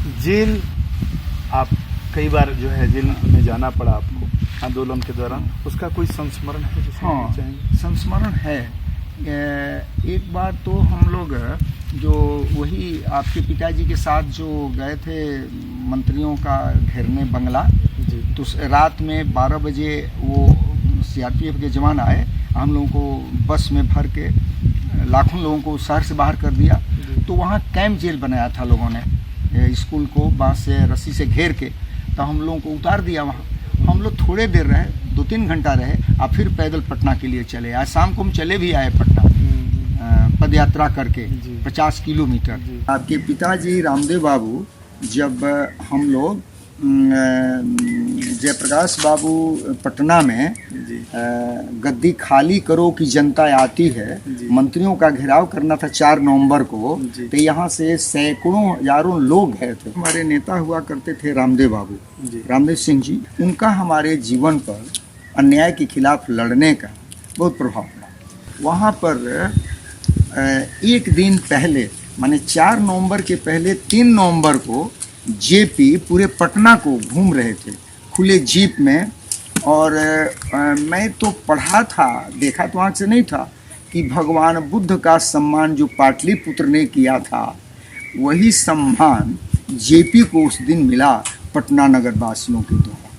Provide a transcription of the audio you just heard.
Jail, आप कई बार जो है जेल में जाना पड़ा आपको आंदोलन के दौरान, उसका कोई संस्मरण है जिसे हाँ, चाहेंगे? संस्मरण है। एक बार तो हम लोग जो वही आपके पिताजी के साथ जो गए थे मंत्रियों का घेरने बंगला, जी तो रात में 12 बजे वो सीआरपीएफ के जवान आए, हम लोगों को बस में भर के लाखों लोगों को शहर से बाहर कर दिया। तो वहाँ कैंप जेल बनाया था लोगों ने, स्कूल को बांस से रस्सी से घेर के, तो हम लोगों को उतार दिया वहाँ। हम लोग थोड़े देर रहे, 2-3 घंटा रहे, और फिर पैदल पटना के लिए चले। आज शाम को हम चले भी आए पटना पद यात्रा करके 50 किलोमीटर। आपके पिताजी रामदेव बाबू, जब हम लोग जयप्रकाश बाबू पटना में गद्दी खाली करो कि जनता आती है, मंत्रियों का घेराव करना था 4 नवंबर को, तो यहाँ से सैकड़ों हजारों लोग गए थे। हमारे नेता हुआ करते थे रामदेव बाबू, रामदेव सिंह जी, उनका हमारे जीवन पर अन्याय के खिलाफ लड़ने का बहुत प्रभाव पड़ा। वहाँ पर एक दिन पहले, माने 4 नवंबर के पहले 3 नवंबर को जेपी पूरे पटना को घूम रहे थे खुले जीप में। और मैं तो पढ़ा था, देखा तो आँख से नहीं था, कि भगवान बुद्ध का सम्मान जो पाटलिपुत्र ने किया था, वही सम्मान जेपी को उस दिन मिला पटना नगर वासियों के द्वारा।